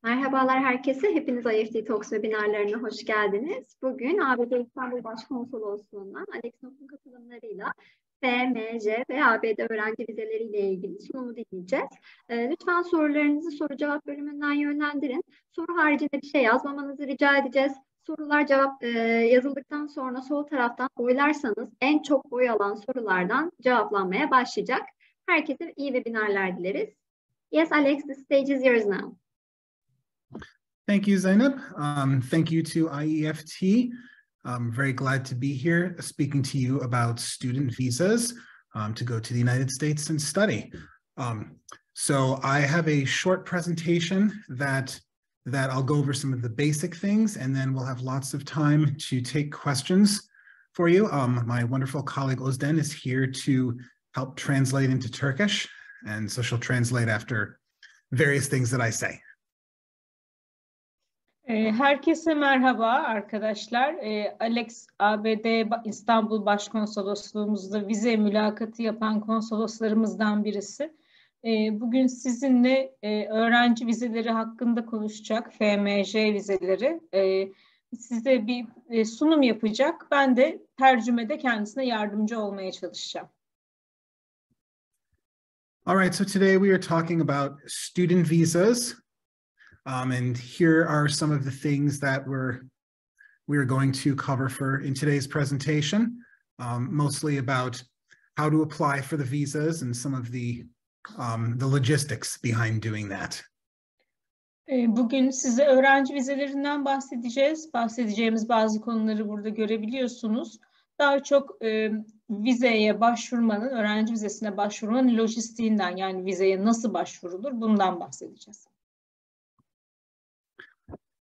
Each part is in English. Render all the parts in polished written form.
Merhabalar herkese. Hepiniz IEFT Talks webinarlarına hoş geldiniz. Bugün ABD İstanbul Başkonsolosluğu'ndan Alex'in katılımlarıyla FMC ve ABD öğrenci vizeleriyle ilgili sunumu dinleyeceğiz. Lütfen sorularınızı soru cevap bölümünden yönlendirin. Soru haricinde bir şey yazmamanızı rica edeceğiz. Sorular yazıldıktan sonra sol taraftan oylarsanız en çok oy alan sorulardan cevaplanmaya başlayacak. Herkese iyi webinarlar dileriz. Yes, Alex, the stage is yours now. Thank you, Zainab. Thank you to IEFT. I'm very glad to be here speaking to you about student visas to go to the United States and study. So I have a short presentation that I'll go over some of the basic things, and then we'll have lots of time to take questions for you. My wonderful colleague Özden is here to help translate into Turkish, and so she'll translate after various things that I say. Herkese merhaba arkadaşlar. Alex, ABD İstanbul Başkonsolosluğumuzda vize mülakatı yapan konsoloslarımızdan birisi. Bugün sizinle öğrenci vizeleri hakkında konuşacak, FMC vizeleri. Size bir sunum yapacak. Ben de tercümede kendisine yardımcı olmaya çalışacağım. All right, so today we are talking about student visas. And here are some of the things that we're going to cover in today's presentation, mostly about how to apply for the visas and some of the logistics behind doing that. Bugün size öğrenci vizelerinden bahsedeceğiz. Bahsedeceğimiz bazı konuları burada görebiliyorsunuz. Daha çok vizeye başvurmanın, öğrenci vizesine başvurmanın lojistiğinden, yani vizeye nasıl başvurulur, bundan bahsedeceğiz.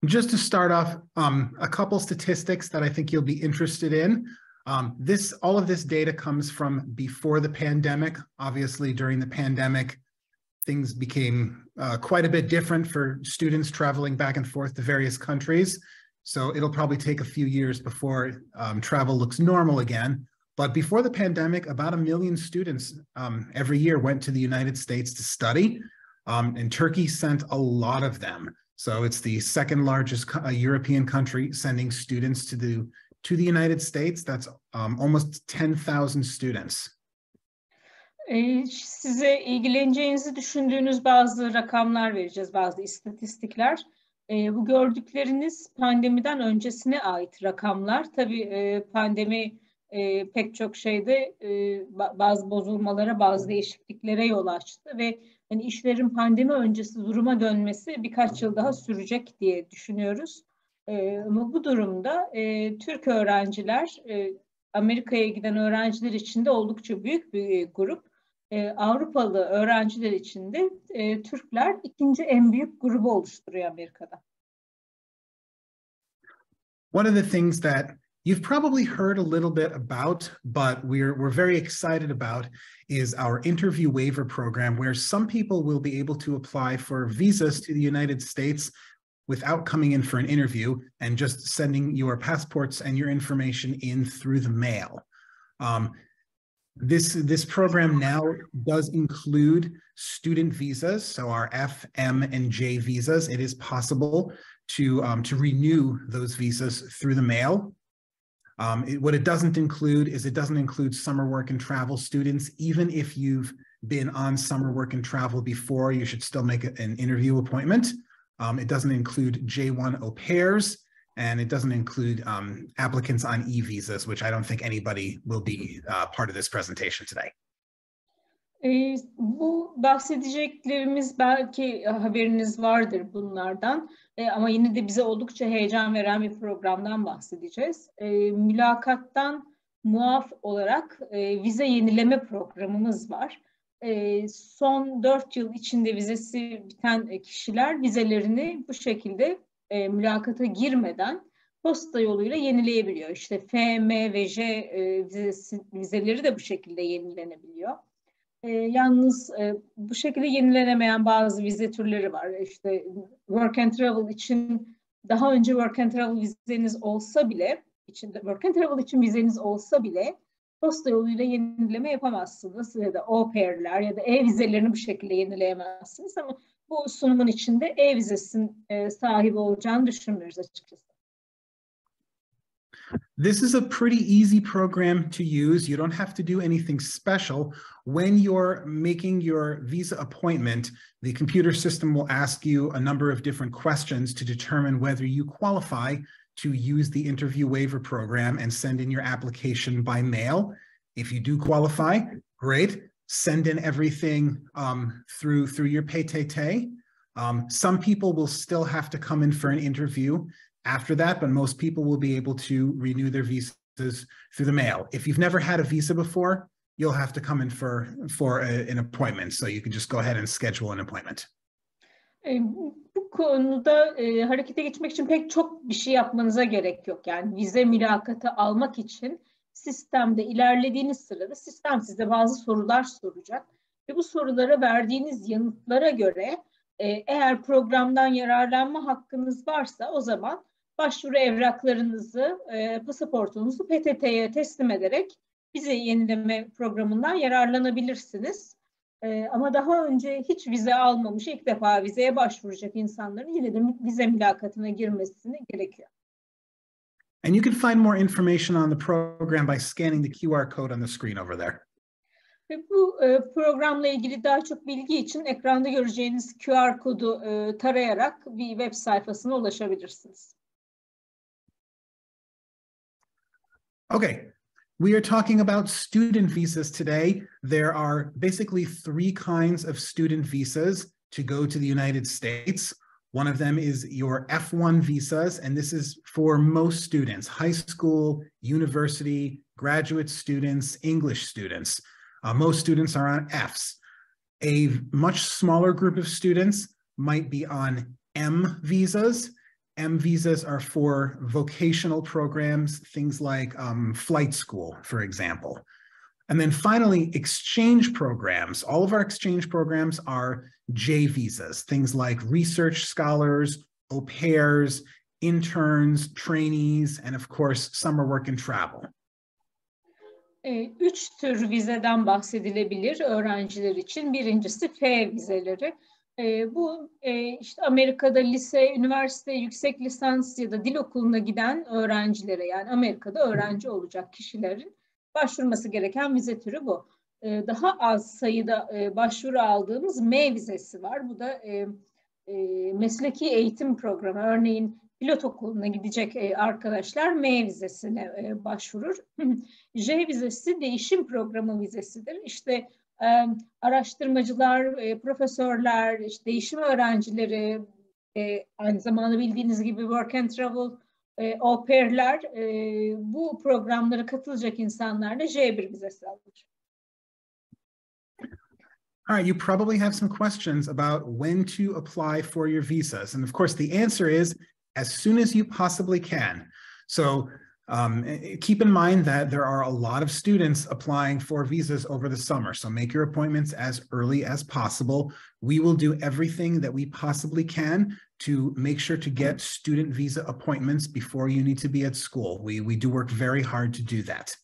Just to start off, a couple statistics that I think you'll be interested in. All of this data comes from before the pandemic. Obviously, during the pandemic, things became quite a bit different for students traveling back and forth to various countries. So it'll probably take a few years before travel looks normal again. But before the pandemic, about 1 million students every year went to the United States to study, and Turkey sent a lot of them. So it's the second largest European country sending students to the United States. That's almost 10,000 students. Size ilgileneceğinizi düşündüğünüz bazı rakamlar vereceğiz, bazı istatistikler. Bu gördükleriniz pandemiden öncesine ait rakamlar. Tabii pandemi pek çok şeyde bazı bozulmalara, bazı değişikliklere yol açtı ve yani işlerin pandemi öncesi duruma dönmesi birkaç yıl daha sürecek diye düşünüyoruz. Ama bu durumda Türk öğrenciler, Amerika'ya giden öğrenciler için de oldukça büyük bir grup. Avrupalı öğrenciler için de Türkler ikinci en büyük grubu oluşturuyor Amerika'da. One of the things that you've probably heard a little bit about, but we're very excited about, is our interview waiver program, where some people will be able to apply for visas to the United States without coming in for an interview and just sending your passports and your information in through the mail. This program now does include student visas, so our F, M, and J visas. It is possible to renew those visas through the mail. What it doesn't include is it doesn't include summer work and travel students. Even if you've been on summer work and travel before, you should still make an interview appointment. It doesn't include J1 au pairs, and it doesn't include applicants on e-visas, which I don't think anybody will be part of this presentation today. Bu bahsedeceklerimiz, belki haberiniz vardır bunlardan, ama yine de bize oldukça heyecan veren bir programdan bahsedeceğiz. Mülakattan muaf olarak vize yenileme programımız var. Son 4 yıl içinde vizesi biten kişiler vizelerini bu şekilde mülakata girmeden posta yoluyla yenileyebiliyor. İşte F, M ve J vizeleri de bu şekilde yenilenebiliyor. Yalnız bu şekilde yenilenemeyen bazı vize türleri var. İşte work and travel için daha önce work and travel vizeniz olsa bile, vizeniz olsa bile posta yoluyla yenileme yapamazsınız. Ya da au pair'ler ya da e-vizelerini bu şekilde yenileyemezsiniz. Ama bu sunumun içinde e-vizesinin sahibi olacağını düşünmüyoruz açıkçası. This is a pretty easy program to use. You don't have to do anything special. When you're making your visa appointment, the computer system will ask you a number of different questions to determine whether you qualify to use the interview waiver program and send in your application by mail. If you do qualify, great. Send in everything through your PTT. Some people will still have to come in for an interview after that, but most people will be able to renew their visas through the mail. If you've never had a visa before, you'll have to come in for an appointment. So you can just go ahead and schedule an appointment. Bu konuda harekete geçmek için pek çok bir şey yapmanıza gerek yok. Yani vize mülakatı almak için sistemde ilerlediğiniz sırada sistem size bazı sorular soracak. Ve bu sorulara verdiğiniz yanıtlara göre eğer programdan yararlanma hakkınız varsa o zaman başvuru evraklarınızı, pasaportunuzu PTT'ye teslim ederek vize yenileme programından yararlanabilirsiniz. Ama daha önce hiç vize almamış, ilk defa vizeye başvuracak insanların yine de vize mülakatına girmesine gerekiyor. And you can find more information on the program by scanning the QR code on the screen over there. Ve bu programla ilgili daha çok bilgi için ekranda göreceğiniz QR kodu tarayarak bir web sayfasına ulaşabilirsiniz. Okay, we are talking about student visas today. There are basically three kinds of student visas to go to the United States. One of them is your F1 visas, and this is for most students, high school, university, graduate students, English students. Most students are on Fs. A much smaller group of students might be on M visas. M visas are for vocational programs, things like flight school, for example. And then finally, exchange programs. All of our exchange programs are J visas, things like research scholars, au pairs, interns, trainees, and of course, summer work and travel. Üç tür vizeden bahsedilebilir öğrenciler için. Birincisi F vizeleri. Bu işte Amerika'da lise, üniversite, yüksek lisans ya da dil okuluna giden öğrencilere, yani Amerika'da öğrenci olacak kişilerin başvurması gereken vize türü bu. Daha az sayıda başvuru aldığımız M vizesi var. Bu da mesleki eğitim programı. Örneğin pilot okuluna gidecek arkadaşlar M vizesine başvurur. J vizesi değişim programı vizesidir. İşte araştırmacılar, profesörler, işte değişim öğrencileri, aynı zamanda bildiğiniz gibi work and travel, au pair'ler, bu programlara katılacak insanlar da J1 vizesi alır. All right, you probably have some questions about when to apply for your visas. And of course, the answer is as soon as you possibly can. So keep in mind that there are a lot of students applying for visas over the summer. So make your appointments as early as possible. We will do everything that we possibly can to make sure to get student visa appointments before you need to be at school. We do work very hard to do that.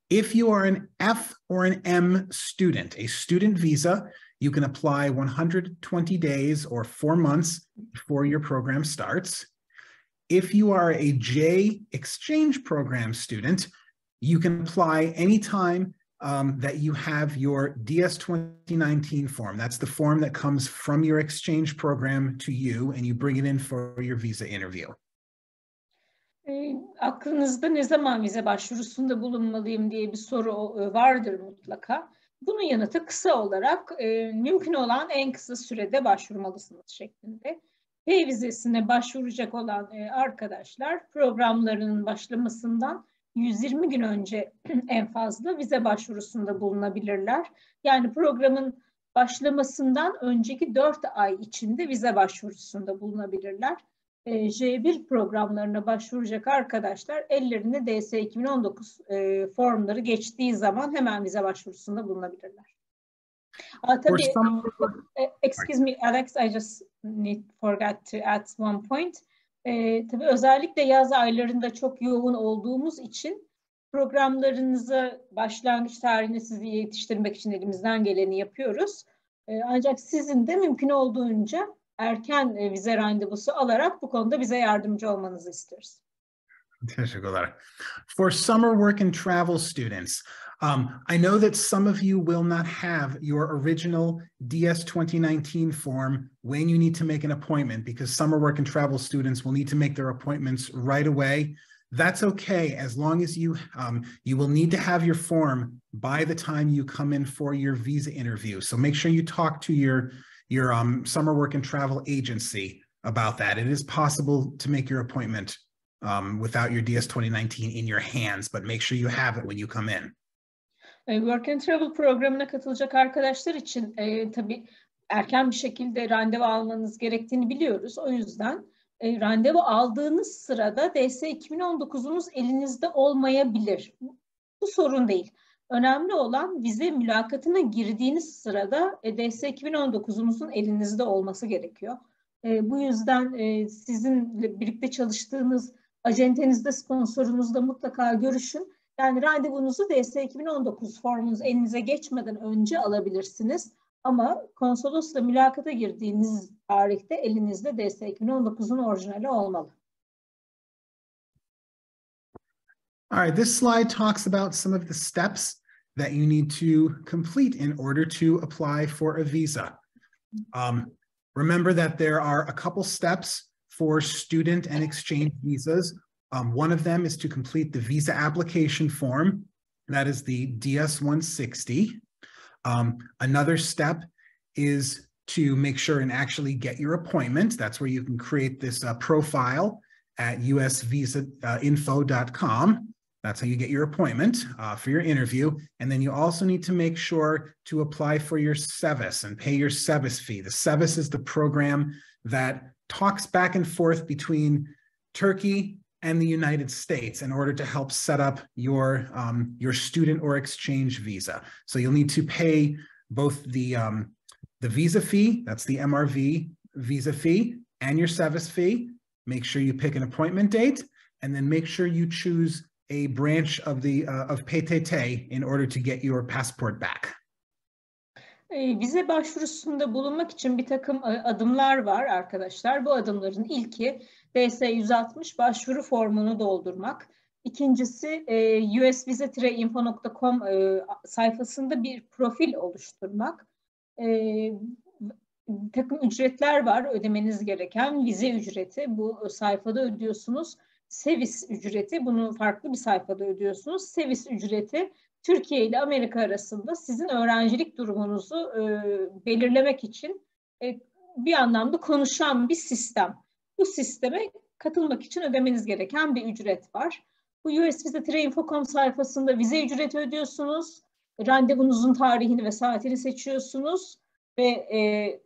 If you are an F or an M student, a student visa, you can apply 120 days or 4 months before your program starts. If you are a J exchange program student, you can apply anytime that you have your DS 2019 form. That's the form that comes from your exchange program to you, and you bring it in for your visa interview. Aklınızda ne zaman vize başvurusunda bulunmalıyım diye bir soru vardır mutlaka. Bunun yanıtı kısa olarak mümkün olan en kısa sürede başvurmalısınız şeklinde. P vizesine başvuracak olan arkadaşlar programlarının başlamasından 120 gün önce en fazla vize başvurusunda bulunabilirler. Yani programın başlamasından önceki 4 ay içinde vize başvurusunda bulunabilirler. J1 programlarına başvuracak arkadaşlar ellerinde DS 2019 formları geçtiği zaman hemen vize başvurusunda bulunabilirler. Tabii, excuse me Alex, I just forgot to add one point. Tabii özellikle yaz aylarında çok yoğun olduğumuz için programlarınızı başlangıç tarihine sizi yetiştirmek için elimizden geleni yapıyoruz. Ancak sizin de mümkün olduğunca erken vize randevusu alarak bu konuda bize yardımcı olmanızı istiyoruz. Teşekkürler. For summer work and travel students, I know that some of you will not have your original DS 2019 form when you need to make an appointment, because summer work and travel students will need to make their appointments right away. That's okay, as long as you will need to have your form by the time you come in for your visa interview. So make sure you talk to your summer work and travel agency about that. It is possible to make your appointment without your DS 2019 in your hands, but make sure you have it when you come in. Work and Travel programına katılacak arkadaşlar için tabii erken bir şekilde randevu almanız gerektiğini biliyoruz. O yüzden randevu aldığınız sırada DS 2019'unuz elinizde olmayabilir. Bu sorun değil. Önemli olan vize mülakatına girdiğiniz sırada DS 2019'unuzun elinizde olması gerekiyor. Bu yüzden sizinle birlikte çalıştığınız acentenizde, sponsorunuzla mutlaka görüşün. Yani randevunuzu DS 2019 formunuz elinize geçmeden önce alabilirsiniz. Ama konsolosla mülakata girdiğiniz tarihte elinizde DS 2019'un orijinali olmalı. All right, this slide talks about some of the steps that you need to complete in order to apply for a visa. Remember that there are a couple steps for student and exchange visas. One of them is to complete the visa application form. That is the DS-160. Another step is to make sure and actually get your appointment. That's where you can create this profile at usvisainfo.com. That's how you get your appointment for your interview. And then you also need to make sure to apply for your SEVIS and pay your SEVIS fee. The SEVIS is the program that talks back and forth between Turkey and the United States in order to help set up your student or exchange visa. So you'll need to pay both the visa fee, that's the MRV visa fee, and your SEVIS fee. Make sure you pick an appointment date, and then make sure you choose a branch of PTT in order to get your passport back. Vize başvurusunda bulunmak için bir takım adımlar var arkadaşlar. Bu adımların ilki DS-160 başvuru formunu doldurmak. İkincisi usvize-info.com sayfasında bir profil oluşturmak. Bir takım ücretler var ödemeniz gereken. Vize ücreti, bu sayfada ödüyorsunuz. SEVIS ücreti, bunu farklı bir sayfada ödüyorsunuz. SEVIS ücreti Türkiye ile Amerika arasında sizin öğrencilik durumunuzu belirlemek için bir anlamda konuşan bir sistem. Bu sisteme katılmak için ödemeniz gereken bir ücret var. Bu usvize-info.com sayfasında vize ücreti ödüyorsunuz. Randevunuzun tarihini ve saatini seçiyorsunuz ve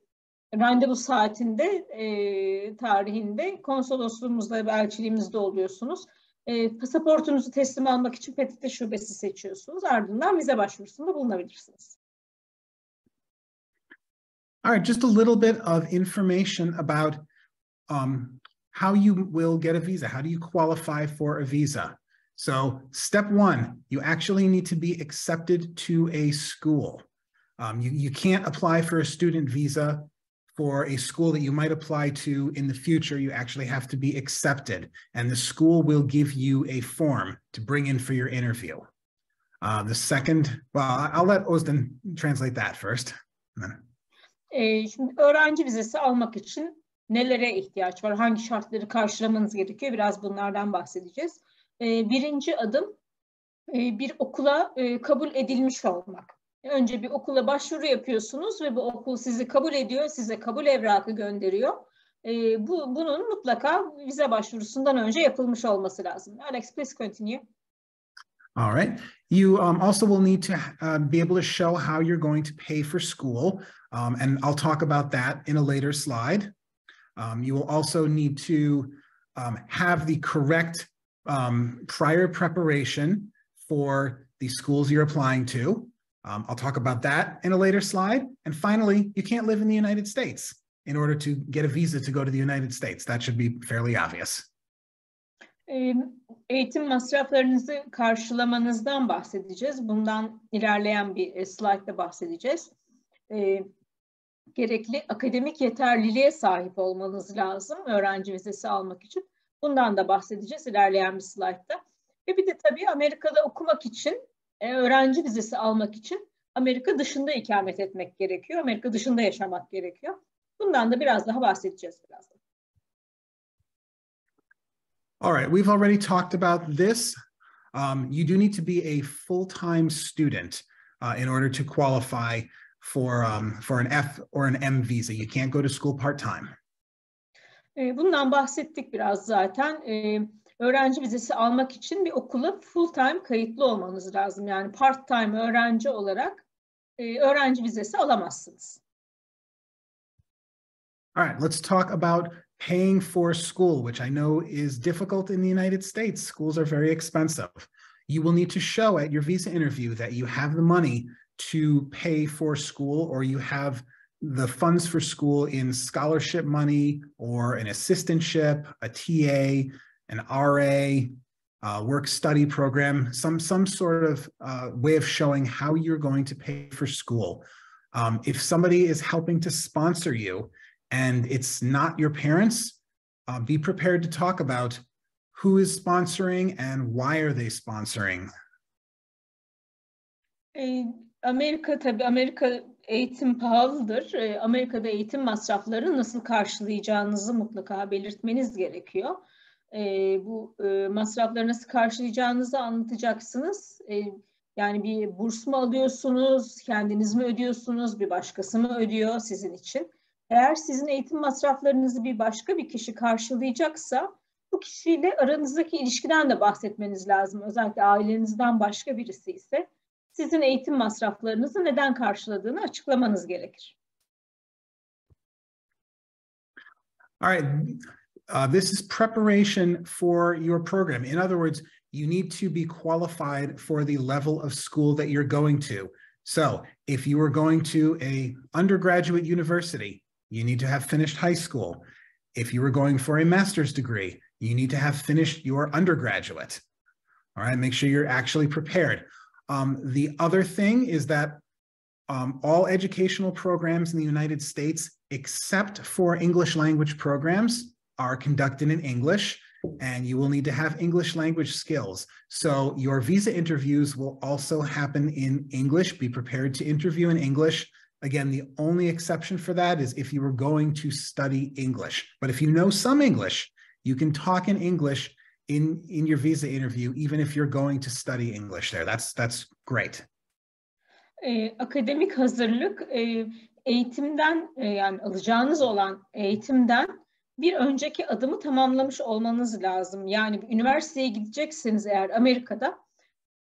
randevu saatinde, tarihinde konsolosluğumuzda ve elçiliğimizde oluyorsunuz. Pasaportunuzu teslim almak için PTT şubesi seçiyorsunuz. Ardından vize başvurusunda bulunabilirsiniz. All right, just a little bit of information about how you will get a visa. How do you qualify for a visa? So step one, you actually need to be accepted to a school. You can't apply for a student visa for a school that you might apply to in the future. You actually have to be accepted, and the school will give you a form to bring in for your interview. The second, well, I'll let Özden translate that first. Şimdi öğrenci vizesi almak için nelere ihtiyaç var? Hangi şartları karşılamanız gerekiyor? Biraz bunlardan bahsedeceğiz. Birinci adım bir okula kabul edilmiş olmak. Önce bir okula başvuru yapıyorsunuz ve bu okul sizi kabul ediyor, size kabul evrakı gönderiyor. Bunun mutlaka vize başvurusundan önce yapılmış olması lazım. Alex, please continue. All right. You also will need to be able to show how you're going to pay for school, and I'll talk about that in a later slide. You will also need to have the correct prior preparation for the schools you're applying to. I'll talk about that in a later slide. And finally, you can't live in the United States in order to get a visa to go to the United States. That should be fairly obvious. Eğitim masraflarınızı karşılamanızdan bahsedeceğiz. Bundan ilerleyen bir slaytta bahsedeceğiz. gerekli akademik yeterliliğe sahip olmanız lazım öğrenci vizesi almak için. Bundan da bahsedeceğiz ilerleyen bir slaytta. Ve bir de tabii Amerika'da okumak için, öğrenci vizesi almak için Amerika dışında ikamet etmek gerekiyor. Amerika dışında yaşamak gerekiyor. Bundan da biraz daha bahsedeceğiz birazdan. All right, we've already talked about this. You do need to be a full-time student in order to qualify for an F or an M visa. You can't go to school part-time. Bundan bahsettik biraz zaten. Öğrenci vizesi almak için bir okula full-time kayıtlı olmanız lazım. Yani part-time öğrenci olarak öğrenci vizesi alamazsınız. All right, let's talk about paying for school, which I know is difficult in the United States. Schools are very expensive. You will need to show at your visa interview that you have the money to pay for school, or you have the funds for school in scholarship money or an assistantship, a TA, an RA, work study program, some sort of way of showing how you're going to pay for school. If somebody is helping to sponsor you and it's not your parents, be prepared to talk about who is sponsoring and why are they sponsoring. Amerika eğitim pahalıdır. Amerika'da eğitim masrafları nasıl karşılayacağınızı mutlaka belirtmeniz gerekiyor. Bu masrafları nasıl karşılayacağınızı anlatacaksınız. Yani bir burs mu alıyorsunuz, kendiniz mi ödüyorsunuz, bir başkası mı ödüyor sizin için? Eğer sizin eğitim masraflarınızı başka bir kişi karşılayacaksa, bu kişiyle aranızdaki ilişkiden de bahsetmeniz lazım. Özellikle ailenizden başka birisi ise sizin eğitim masraflarınızı neden karşıladığını açıklamanız gerekir. All right. This is preparation for your program. In other words, you need to be qualified for the level of school that you're going to. So if you are going to an undergraduate university, you need to have finished high school. If you were going for a master's degree, you need to have finished your undergraduate. All right, make sure you're actually prepared. The other thing is that all educational programs in the United States, except for English language programs, are conducted in English, and you will need to have English language skills. So your visa interviews will also happen in English. Be prepared to interview in English. Again, the only exception for that is if you were going to study English. But if you know some English, you can talk in English in your visa interview, even if you're going to study English there. That's great. Akademik hazırlık eğitimden yani alacağınız olan eğitimden bir önceki adımı tamamlamış olmanız lazım. Yani üniversiteye gidecekseniz eğer Amerika'da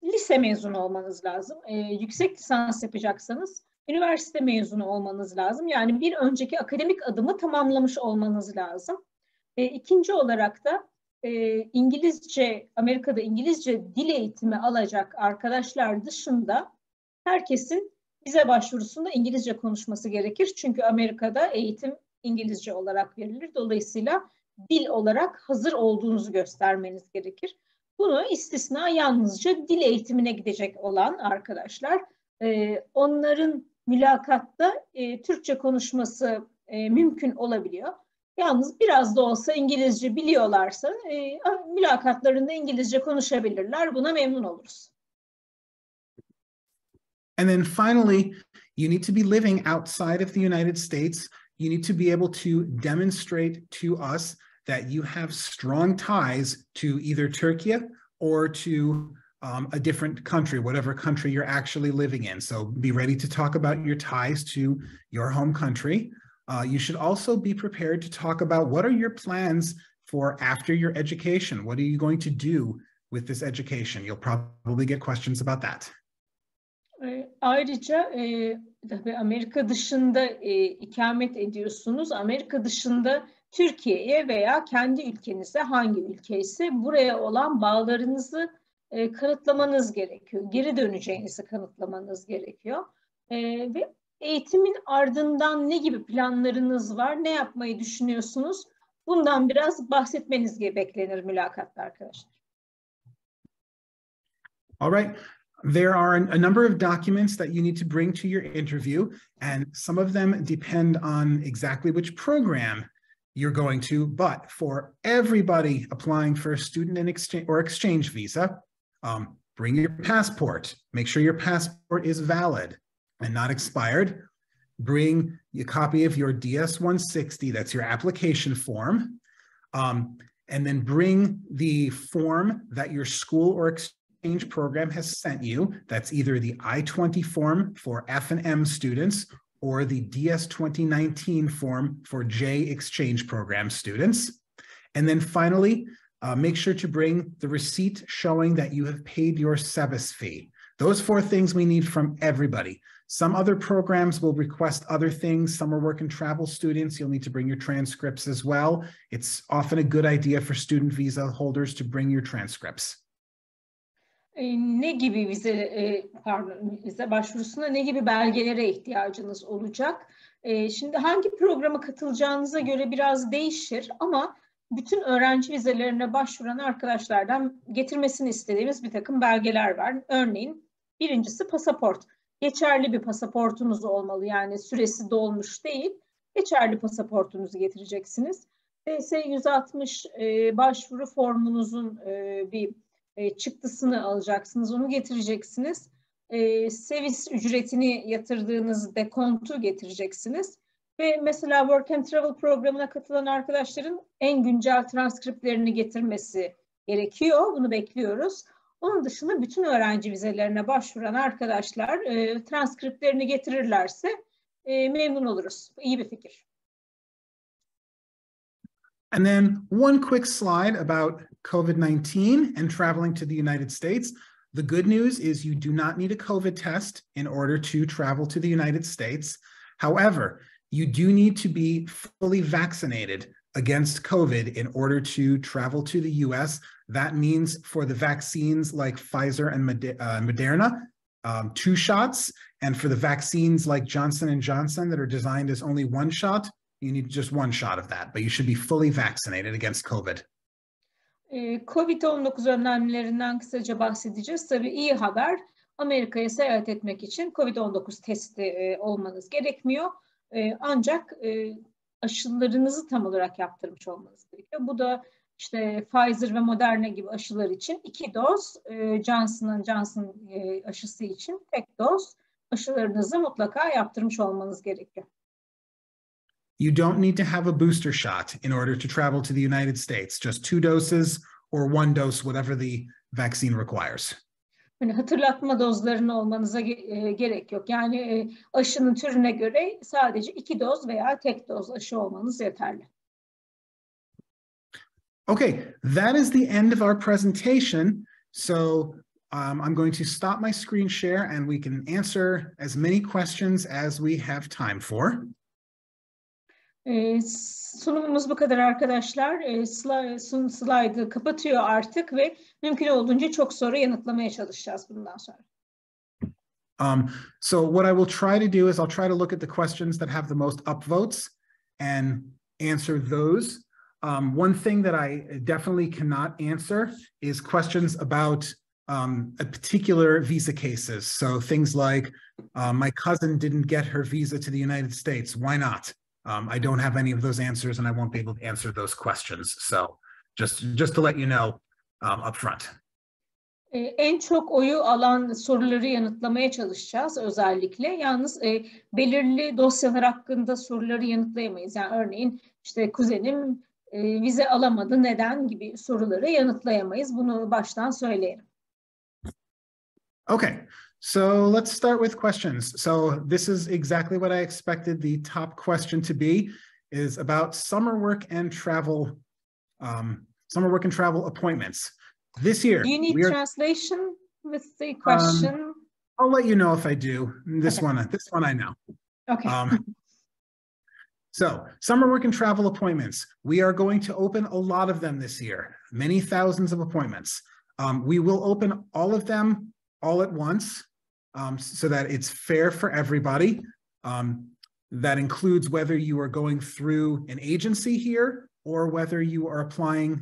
lise mezunu olmanız lazım. Yüksek lisans yapacaksanız üniversite mezunu olmanız lazım. Yani bir önceki akademik adımı tamamlamış olmanız lazım. İkinci olarak da Amerika'da İngilizce dil eğitimi alacak arkadaşlar dışında herkesin vize başvurusunda İngilizce konuşması gerekir. Çünkü Amerika'da eğitim İngilizce olarak verilir. Dolayısıyla dil olarak hazır olduğunuzu göstermeniz gerekir. Bunu istisna yalnızca dil eğitimine gidecek olan arkadaşlar. Onların mülakatta Türkçe konuşması mümkün olabiliyor. Yalnız biraz da olsa İngilizce biliyorlarsa mülakatlarında İngilizce konuşabilirler. Buna memnun oluruz. And then finally, you need to be living outside of the United States. You need to be able to demonstrate to us that you have strong ties to either Turkey or to a different country, whatever country you're actually living in. So be ready to talk about your ties to your home country. You should also be prepared to talk about what are your plans for after your education? What are you going to do with this education? You'll probably get questions about that. Ayrıca tabii Amerika dışında ikamet ediyorsunuz. Amerika dışında Türkiye'ye veya kendi ülkenize, hangi ülke ise buraya olan bağlarınızı kanıtlamanız gerekiyor. Geri döneceğinizi kanıtlamanız gerekiyor. Ve eğitimin ardından ne gibi planlarınız var, ne yapmayı düşünüyorsunuz? Bundan biraz bahsetmeniz beklenir mülakatta arkadaşlar. All right. There are a number of documents that you need to bring to your interview, and some of them depend on exactly which program you're going to, but for everybody applying for a student and exchange visa, bring your passport. Make sure your passport is valid and not expired. Bring a copy of your DS-160, that's your application form, and then bring the form that your school or exchange program has sent you. That's either the I-20 form for F&M students or the DS-2019 form for J exchange program students. And then finally, make sure to bring the receipt showing that you have paid your SEVIS fee. Those 4 things we need from everybody. Some other programs will request other things. Some are work and travel students. You'll need to bring your transcripts as well. It's often a good idea for student visa holders to bring your transcripts. Ne gibi vize başvurusunda ne gibi belgelere ihtiyacınız olacak? Şimdi hangi programa katılacağınıza göre biraz değişir ama bütün öğrenci vizelerine başvuran arkadaşlardan getirmesini istediğimiz bir takım belgeler var. Örneğin birincisi pasaport. Geçerli bir pasaportunuz olmalı, yani süresi dolmuş değil. Geçerli pasaportunuzu getireceksiniz. DS-160 başvuru formunuzun bir çıktısını alacaksınız, onu getireceksiniz. SEVIS ücretini yatırdığınız dekontu getireceksiniz. Ve mesela Work and Travel programına katılan arkadaşların en güncel transkriptlerini getirmesi gerekiyor. Bunu bekliyoruz. Onun dışında bütün öğrenci vizelerine başvuran arkadaşlar transkriptlerini getirirlerse memnun oluruz. İyi bir fikir. And then one quick slide about COVID-19 and traveling to the United States. The good news is you do not need a COVID test in order to travel to the United States. However, you do need to be fully vaccinated against COVID in order to travel to the US. That means for the vaccines like Pfizer and Moderna, 2 shots. And for the vaccines like Johnson & Johnson that are designed as only 1 shot, you need just 1 shot of that, but you should be fully vaccinated against COVID. Covid-19 önlemlerinden kısaca bahsedeceğiz. Tabii iyi haber, Amerika'ya seyahat etmek için Covid-19 testi olmanız gerekmiyor. Ancak aşılarınızı tam olarak yaptırmış olmanız gerekiyor. Bu da işte Pfizer ve Moderna gibi aşılar için 2 doz, Johnson & Johnson aşısı için tek doz aşılarınızı mutlaka yaptırmış olmanız gerekiyor. You don't need to have a booster shot in order to travel to the United States. Just 2 doses or 1 dose, whatever the vaccine requires. Yani hatırlatma dozlarının olmanıza gerek yok. Yani aşının türüne göre sadece 2 doz veya tek doz aşı olmanız yeterli. Okay, that is the end of our presentation. So I'm going to stop my screen share and we can answer as many questions as we have time for. Sunumumuz bu kadar arkadaşlar. Slide'ı kapatıyor artık ve mümkün olduğunca çok soru yanıtlamaya çalışacağız bundan sonra. So what I will try to do is I'll try to look at the questions that have the most upvotes and answer those. One thing that I definitely cannot answer is questions about a particular visa cases. So things like my cousin didn't get her visa to the United States. Why not? I don't have any of those answers and I won't be able to answer those questions. So just to let you know up front. En çok oyu alan soruları yanıtlamaya çalışacağız özellikle. Yalnız belirli dosyalar hakkında soruları yanıtlayamayız. Yani örneğin işte kuzenim vize alamadı neden gibi soruları yanıtlayamayız. Bunu baştan söyleyelim. Okay. So let's start with questions. So this is exactly what I expected the top question to be, is about summer work and travel appointments. This year, do you need translation with the question? I'll let you know if I do. This one I know. Okay. So summer work and travel appointments. We are going to open a lot of them this year, many thousands of appointments. We will open all of them all at once. So that it's fair for everybody. That includes whether you are going through an agency here or whether you are applying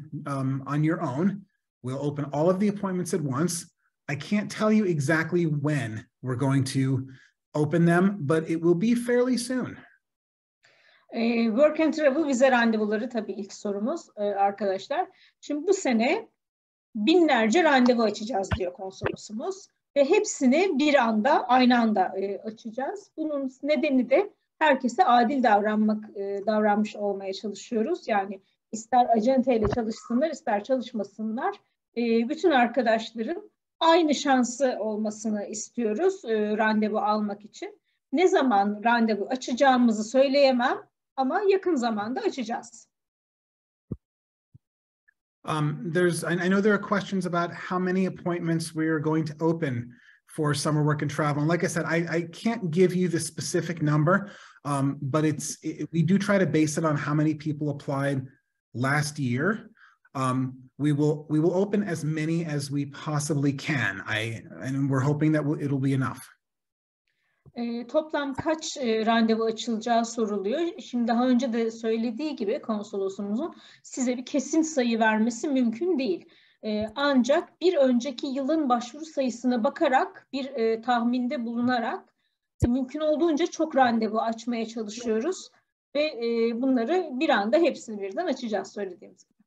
on your own. We'll open all of the appointments at once. I can't tell you exactly when we're going to open them, but it will be fairly soon. Work and Travel vize randevuları tabii ilk sorumuz arkadaşlar. Şimdi bu sene binlerce randevu açacağız diyor konsolosumuz ve hepsini bir anda, aynı anda açacağız. Bunun nedeni de herkese adil davranmış olmaya çalışıyoruz. Yani ister acenteyle çalışsınlar, ister çalışmasınlar. Bütün arkadaşların aynı şansı olmasını istiyoruz randevu almak için. Ne zaman randevu açacağımızı söyleyemem ama yakın zamanda açacağız. I know there are questions about how many appointments we are going to open for summer work and travel. And like I said, I can't give you the specific number, but we do try to base it on how many people applied last year. We will open as many as we possibly can. And we're hoping that it'll be enough. Toplam kaç randevu açılacağı soruluyor. Şimdi daha önce de söylediği gibi konsolosumuzun size bir kesin sayı vermesi mümkün değil. Ancak bir önceki yılın başvuru sayısına bakarak bir tahminde bulunarak mümkün olduğunca çok randevu açmaya çalışıyoruz ve bunları bir anda hepsini birden açacağız söylediğimiz gibi.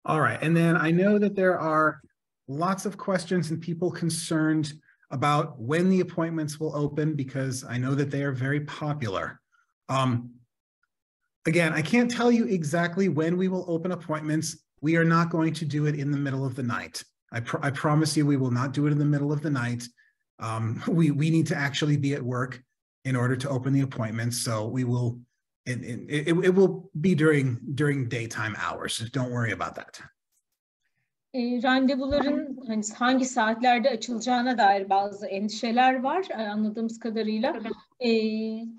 All right, and then I know that there are lots of questions and people concerned about when the appointments will open, because I know that they are very popular. Again, I can't tell you exactly when we will open appointments. We are not going to do it in the middle of the night. I promise you we will not do it in the middle of the night. We need to actually be at work in order to open the appointments. So it will be during daytime hours. So don't worry about that. Randevuların hangi saatlerde açılacağına dair bazı endişeler var anladığımız kadarıyla.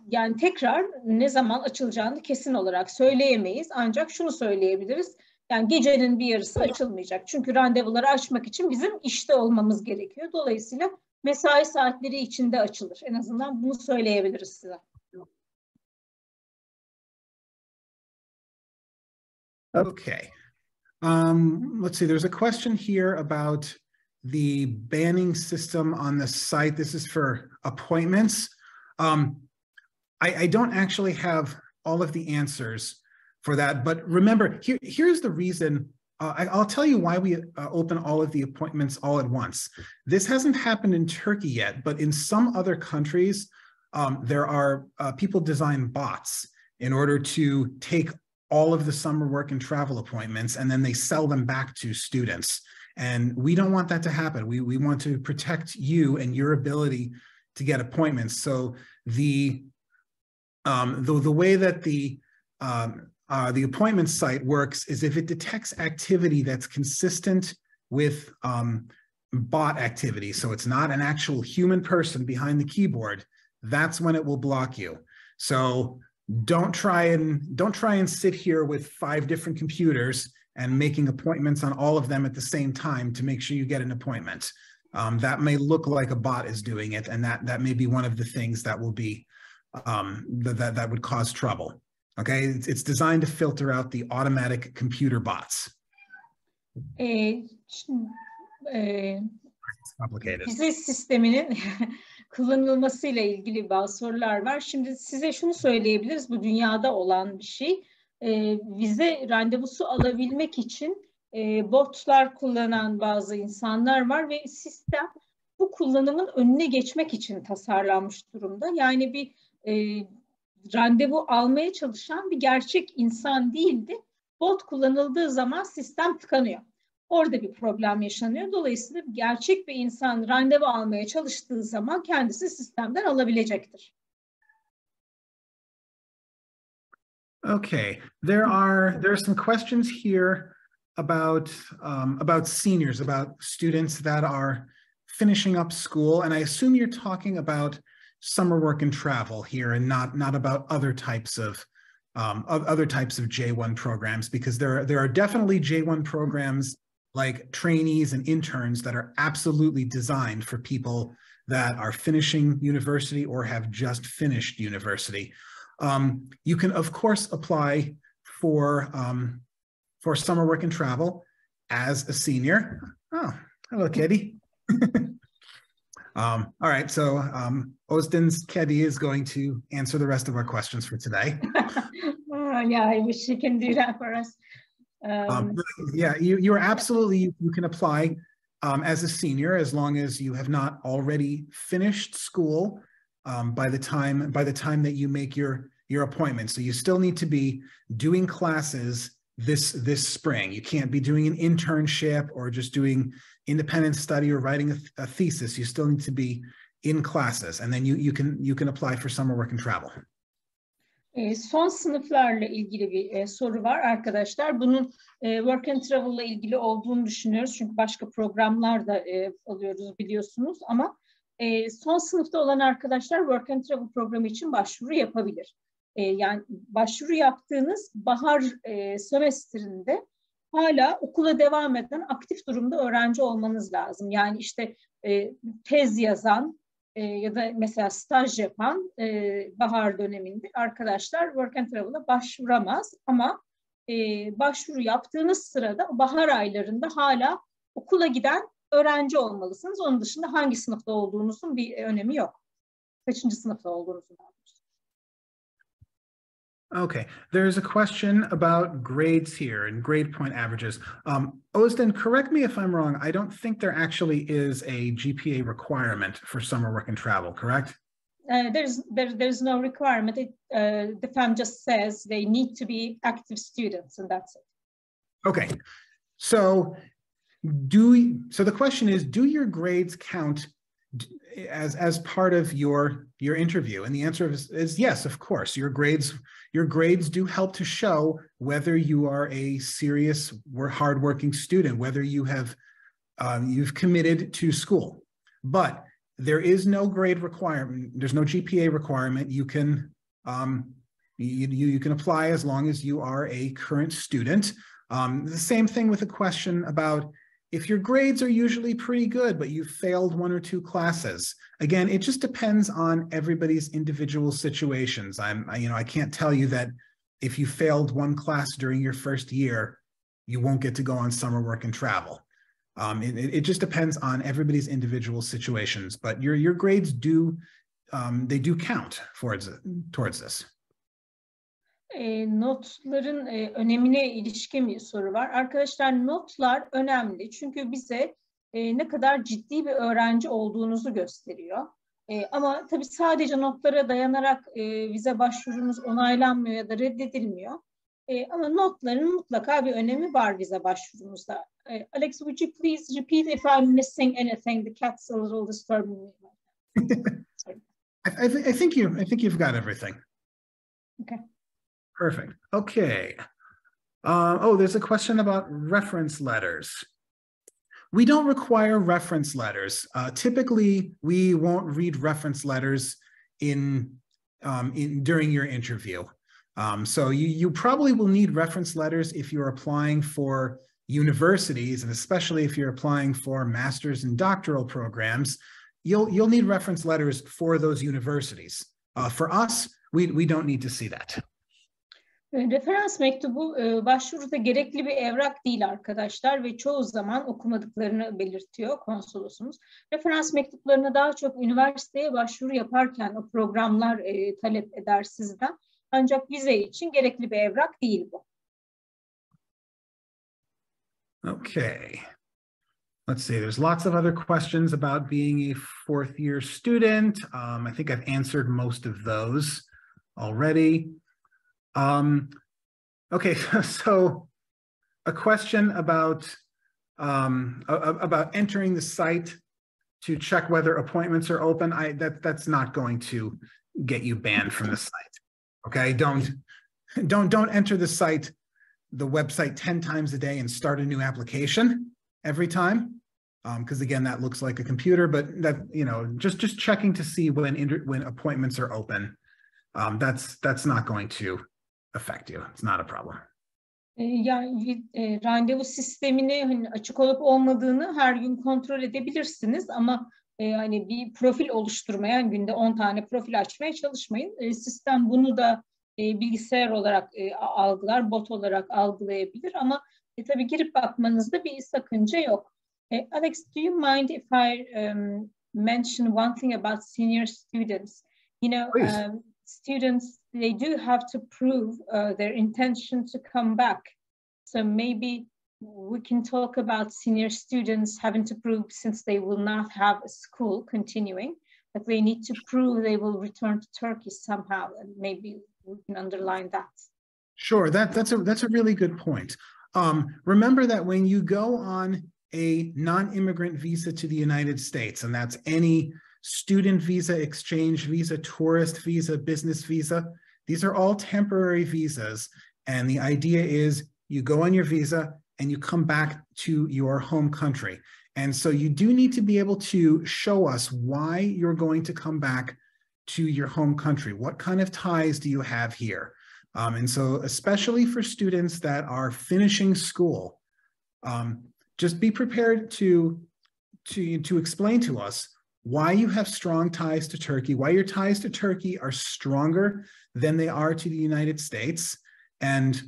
Yani tekrar ne zaman açılacağını kesin olarak söyleyemeyiz. Ancak şunu söyleyebiliriz. Yani gecenin bir yarısı açılmayacak. Çünkü randevuları açmak için bizim işte olmamız gerekiyor. Dolayısıyla mesai saatleri içinde açılır. En azından bunu söyleyebiliriz size. Okay. Let's see, there's a question here about the banning system on the site. This is for appointments. I don't actually have all of the answers for that, but remember, here's the reason. I'll tell you why we open all of the appointments all at once. This hasn't happened in Turkey yet, but in some other countries, there are people design bots in order to take all of the summer work and travel appointments, and then they sell them back to students. And we don't want that to happen. We want to protect you and your ability to get appointments. So the way that the appointment site works is if it detects activity that's consistent with bot activity, so it's not an actual human person behind the keyboard, that's when it will block you. So don't try and sit here with 5 different computers and making appointments on all of them at the same time to make sure you get an appointment. That may look like a bot is doing it, and that may be one of the things that will be that would cause trouble. Okay, it's designed to filter out the automatic computer bots. Complicated. Vize sisteminin kullanılmasıyla ilgili bazı sorular var. Şimdi size şunu söyleyebiliriz, bu dünyada olan bir şey. Vize randevusu alabilmek için botlar kullanan bazı insanlar var ve sistem bu kullanımın önüne geçmek için tasarlanmış durumda. Yani bir randevu almaya çalışan bir gerçek insan değildi. Bot kullanıldığı zaman sistem tıkanıyor. Orada bir problem yaşanıyor. Dolayısıyla gerçek bir insan randevu almaya çalıştığı zaman kendisi sistemden alabilecektir. Okay, there are some questions here about seniors, about students that are finishing up school, and I assume you're talking about summer work and travel here, and not about other types of J1 programs, because there are definitely J1 programs like trainees and interns that are absolutely designed for people that are finishing university or have just finished university. You can, of course, apply for summer work and travel as a senior. Oh, Hello, Kedi. All right, so Özden's Kedi is going to answer the rest of our questions for today. Yeah, I wish she can do that for us. Yeah, you are absolutely, you can apply as a senior as long as you have not already finished school by the time that you make your appointment. So you still need to be doing classes this spring. You can't be doing an internship or just doing independent study or writing a thesis. You still need to be in classes, and then you can apply for summer work and travel. Son sınıflarla ilgili bir soru var arkadaşlar. Bunun work and travel ile ilgili olduğunu düşünüyoruz. Çünkü başka programlar da alıyoruz biliyorsunuz. Ama son sınıfta olan arkadaşlar work and travel programı için başvuru yapabilir. Yani başvuru yaptığınız bahar sömestrinde hala okula devam eden aktif durumda öğrenci olmanız lazım. Yani işte tez yazan ya da mesela staj yapan bahar döneminde arkadaşlar work and travel'a başvuramaz. Ama başvuru yaptığınız sırada bahar aylarında hala okula giden öğrenci olmalısınız. Onun dışında hangi sınıfta olduğunuzun bir önemi yok. Kaçıncı sınıfta olduğunuzun önemi. Okay, there's a question about grades here and grade point averages. Özden, correct me if I'm wrong. I don't think there actually is a GPA requirement for summer work and travel, correct? There's no requirement. The FAM just says they need to be active students, and that's it. Okay, so the question is, do your grades count as part of your interview? And the answer is yes, of course. Your grades do help to show whether you are a serious or hardworking student, whether you have you've committed to school. But there is no grade requirement. There's no GPA requirement. You can you can apply as long as you are a current student. The same thing with a question about if your grades are usually pretty good, but you failed one or two classes. Again, it just depends on everybody's individual situations. I can't tell you that if you failed one class during your first year, you won't get to go on summer work and travel. It just depends on everybody's individual situations, but your grades do count towards this. Notların önemine ilişkin bir soru var. Arkadaşlar, notlar önemli çünkü bize ne kadar ciddi bir öğrenci olduğunuzu gösteriyor. Ama tabii sadece notlara dayanarak vize başvurunuz onaylanmıyor ya da reddedilmiyor. Ama notların mutlaka bir önemi var vize başvurunuzda. Alex, would you please repeat if I'm missing anything? The cat's a little disturbing me. I think you've got everything. Okay. Perfect. Okay. There's a question about reference letters. We don't require reference letters. Typically, we won't read reference letters during your interview. So you probably will need reference letters if you're applying for universities, and especially if you're applying for master's and doctoral programs, you'll need reference letters for those universities. For us, we don't need to see that. Referans mektubu başvuruda gerekli bir evrak değil arkadaşlar ve çoğu zaman okumadıklarını belirtiyor konsolosumuz. Referans mektuplarını daha çok üniversiteye başvuru yaparken o programlar talep eder sizden. Ancak vize için gerekli bir evrak değil bu. Okay. Let's see, there's lots of other questions about being a fourth year student. I think I've answered most of those already. Okay, so a question about entering the site to check whether appointments are open. That's not going to get you banned from the site. Okay, don't enter the website 10 times a day and start a new application every time. Because again, that looks like a computer, but that, just checking to see when appointments are open. That's not going to affect you. It's not a problem. Yani randevu sistemini açık olup olmadığını her gün kontrol edebilirsiniz ama hani bir profil oluşturmayan günde 10 tane profil açmaya çalışmayın. Sistem bunu da bilgisayar olarak algılar, bot olarak algılayabilir ama tabii girip bakmanızda bir sakınca yok. Alex, do you mind if I mention one thing about senior students? You know, students, they do have to prove their intention to come back. So maybe we can talk about senior students having to prove, since they will not have a school continuing, that they need to prove they will return to Turkey somehow, and maybe we can underline that. Sure, that's a really good point. Remember that when you go on a non-immigrant visa to the United States, and that's any student visa, exchange visa, tourist visa, business visa, these are all temporary visas. And the idea is you go on your visa and you come back to your home country. And so you do need to be able to show us why you're going to come back to your home country. What kind of ties do you have here? And so especially for students that are finishing school, just be prepared to explain to us why you have strong ties to Turkey, why your ties to Turkey are stronger than they are to the United States, and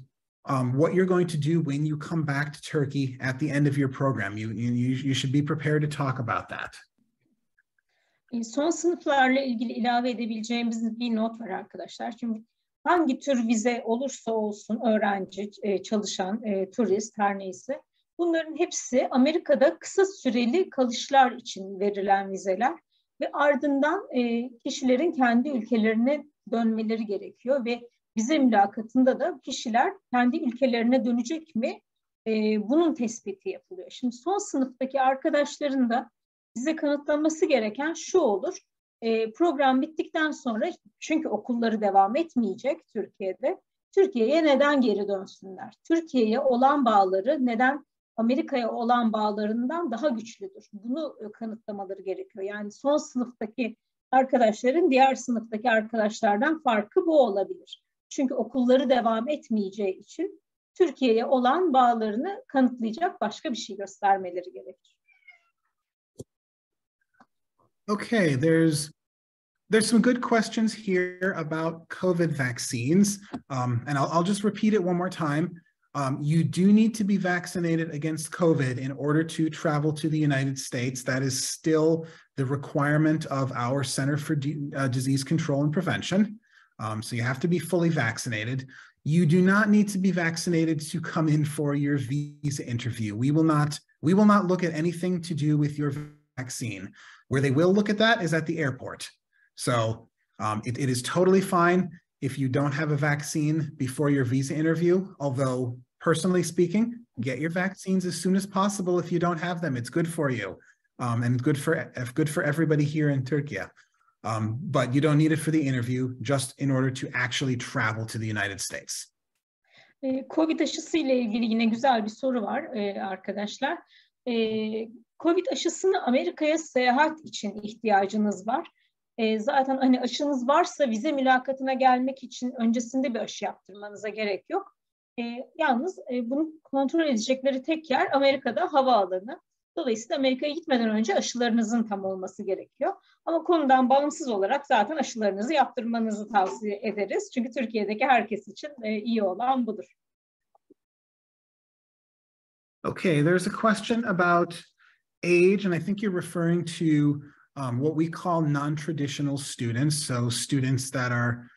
what you're going to do when you come back to Turkey at the end of your program. You should be prepared to talk about that. Son sınıflarla ilgili ilave edebileceğimiz bir not var arkadaşlar. Çünkü hangi tür vize olursa olsun, öğrenci, çalışan, turist, her neyse, bunların hepsi Amerika'da kısa süreli kalışlar için verilen vizeler ve ardından kişilerin kendi ülkelerine dönmeleri gerekiyor ve vize mülakatında da kişiler kendi ülkelerine dönecek mi? Bunun tespiti yapılıyor. Şimdi son sınıftaki arkadaşların da bize kanıtlaması gereken şu olur. Program bittikten sonra, çünkü okulları devam etmeyecek Türkiye'de, Türkiye'ye neden geri dönsünler? Türkiye'ye olan bağları neden Amerika'ya olan bağlarından daha güçlüdür? Bunu kanıtlamaları gerekiyor. Yani son sınıftaki arkadaşların diğer sınıftaki arkadaşlardan farkı bu olabilir. Çünkü okulları devam etmeyeceği için Türkiye'ye olan bağlarını kanıtlayacak başka bir şey göstermeleri gerekir. Okay, there's some good questions here about COVID vaccines, and I'll just repeat it one more time. You do need to be vaccinated against COVID in order to travel to the United States. That is still the requirement of our Center for Disease Control and Prevention. So you have to be fully vaccinated. You do not need to be vaccinated to come in for your visa interview. We will not look at anything to do with your vaccine. Where they will look at that is at the airport. So it is totally fine if you don't have a vaccine before your visa interview, although personally speaking, get your vaccines as soon as possible if you don't have them. It's good for you and good for everybody here in Turkey. But you don't need it for the interview, just in order to actually travel to the United States. Covid aşısı ile ilgili yine güzel bir soru var arkadaşlar. Covid aşısını Amerika'ya seyahat için ihtiyacınız var. Zaten hani aşınız varsa vize mülakatına gelmek için öncesinde bir aşı yaptırmanıza gerek yok. Yalnız bunu kontrol edecekleri tek yer Amerika'da havaalanı. Dolayısıyla Amerika'ya gitmeden önce aşılarınızın tam olması gerekiyor. Ama konudan bağımsız olarak zaten aşılarınızı yaptırmanızı tavsiye ederiz. Çünkü Türkiye'deki herkes için iyi olan budur. Okay, there's a question about age, and I think you're referring to what we call non-traditional students. So students that are,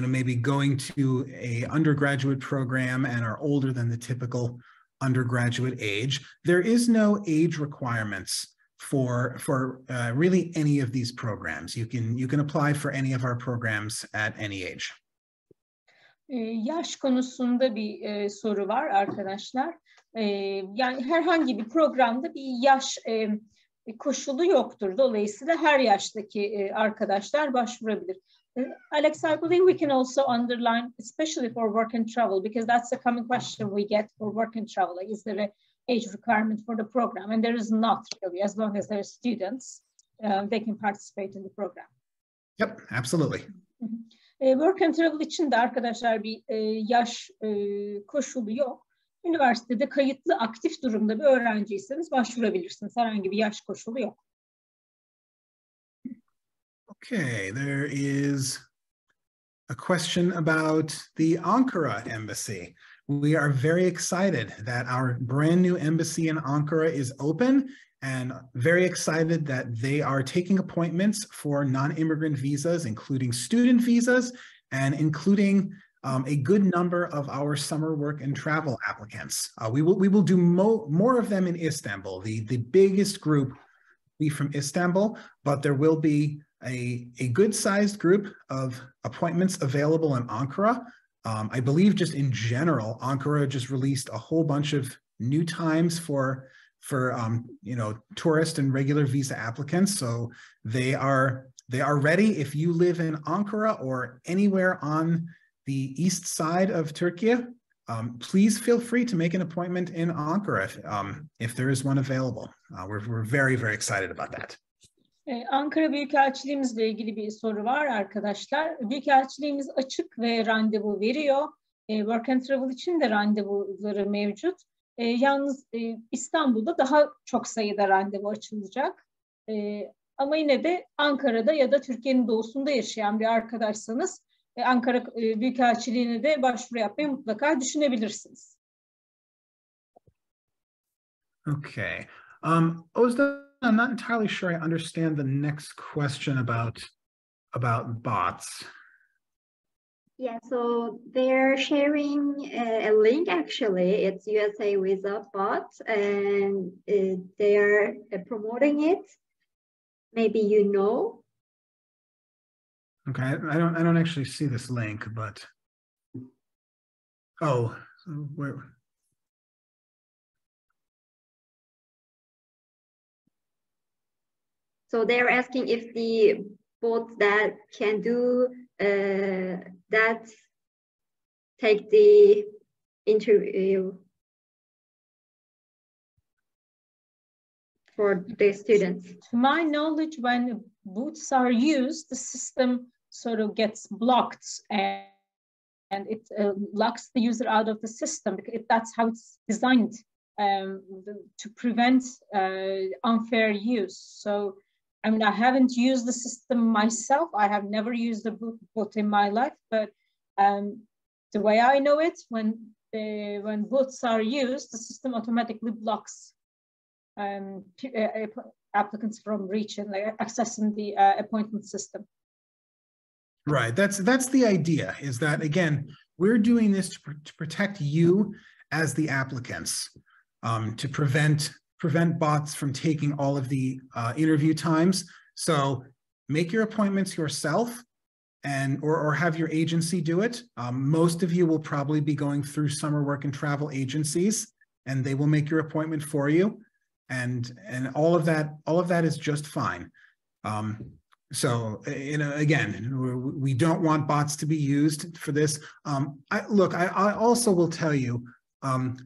maybe going to a undergraduate program and are older than the typical undergraduate age. There is no age requirements for really any of these programs. You can apply for any of our programs at any age. Yaş konusunda bir soru var arkadaşlar. Yani herhangi bir programda bir yaş koşulu yoktur. Dolayısıyla her yaştaki arkadaşlar başvurabilir. Alex, I believe we can also underline, especially for work and travel, because that's a common question we get for work and travel. Like, is there an age requirement for the program? And there is not really, as long as they're students, they can participate in the program. Yep, absolutely. Work and travel için de arkadaşlar bir yaş koşulu yok. Üniversitede kayıtlı aktif durumda bir öğrenciyseniz başvurabilirsiniz. Herhangi bir yaş koşulu yok. Okay, there is a question about the Ankara embassy. we are very excited that our brand new embassy in Ankara is open, and very excited that they are taking appointments for non-immigrant visas, including student visas, and including a good number of our summer work and travel applicants. We will do more of them in Istanbul. The biggest group will be from Istanbul, but there will be a good-sized group of appointments available in Ankara. I believe just in general, Ankara just released a whole bunch of new times for tourist and regular visa applicants. So they are ready. If you live in Ankara or anywhere on the east side of Turkey, please feel free to make an appointment in Ankara if there is one available. We're very, very excited about that. Ankara Büyükelçiliğimizle ilgili bir soru var arkadaşlar. Büyükelçiliğimiz açık ve randevu veriyor. Work and Travel için de randevuları mevcut. Yalnız İstanbul'da daha çok sayıda randevu açılacak. Ama yine de Ankara'da ya da Türkiye'nin doğusunda yaşayan bir arkadaşsanız Ankara Büyükelçiliğine de başvuru yapmayı mutlaka düşünebilirsiniz. Okay. Özlem, I'm not entirely sure I understand the next question about bots. Yeah, so they're sharing a link, actually. It's USA Visa bot, and they're promoting it. Maybe you know. Okay, I don't actually see this link, but where? So they're asking if the bots that can do that take the interview for the students. To my knowledge, when bots are used, the system sort of gets blocked and it locks the user out of the system. That's how it's designed to prevent unfair use. So, I mean, I haven't used the system myself. I have never used a bot in my life, but the way I know it, when bots are used, the system automatically blocks applicants from reaching, like accessing the appointment system. Right. That's the idea. Is that, again, we're doing this to protect you as the applicants, to prevent bots from taking all of the interview times. So make your appointments yourself, or have your agency do it. Most of you will probably be going through summer work and travel agencies, and they will make your appointment for you, and all of that is just fine. So, again, we don't want bots to be used for this. I also will tell you,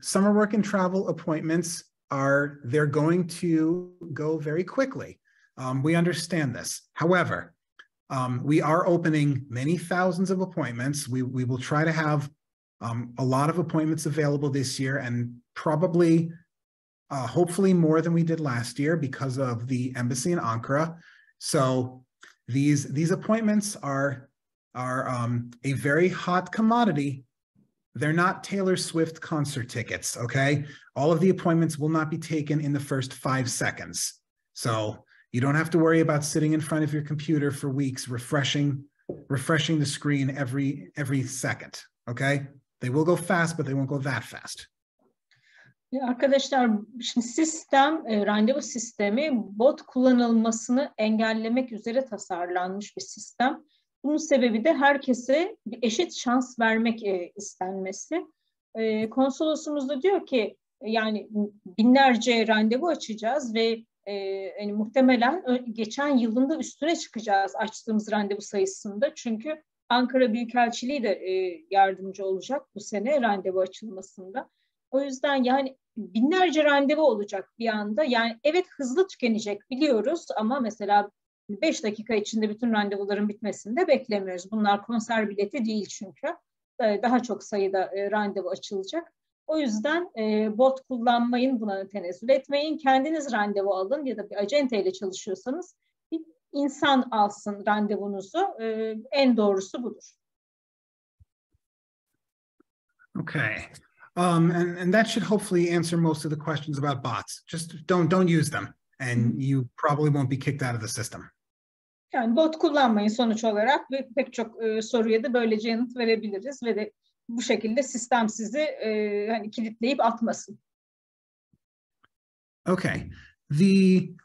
summer work and travel appointments they're going to go very quickly. We understand this. However, we are opening many thousands of appointments. We will try to have a lot of appointments available this year, and probably, hopefully more than we did last year because of the embassy in Ankara. So these appointments are a very hot commodity. They're not Taylor Swift concert tickets, okay? All of the appointments will not be taken in the first 5 seconds. So you don't have to worry about sitting in front of your computer for weeks, refreshing the screen every second, okay? They will go fast, but they won't go that fast. Arkadaşlar, şimdi randevu sistemi bot kullanılmasını engellemek üzere tasarlanmış bir sistem. Bunun sebebi de herkese bir eşit şans vermek istenmesi. Konsolosumuz da diyor ki, yani binlerce randevu açacağız ve yani muhtemelen geçen yılın da üstüne çıkacağız açtığımız randevu sayısında. Çünkü Ankara Büyükelçiliği de yardımcı olacak bu sene randevu açılmasında. O yüzden yani binlerce randevu olacak bir anda. Yani evet, hızlı tükenecek biliyoruz ama mesela 5 dakika içinde bütün randevuların bitmesini de beklemiyoruz. Bunlar konser bileti değil çünkü. Daha çok sayıda randevu açılacak. O yüzden bot kullanmayın, buna tenezzül etmeyin. Kendiniz randevu alın ya da bir acenteyle çalışıyorsanız bir insan alsın randevunuzu. En doğrusu budur. Okay. And that should hopefully answer most of the questions about bots. Just don't use them, and you probably won't be kicked out of the system. Yani bot kullanmayın sonuç olarak ve pek çok soruya da böylece yanıt verebiliriz ve de bu şekilde sistem sizi hani kilitleyip atmasın. Okay. I'm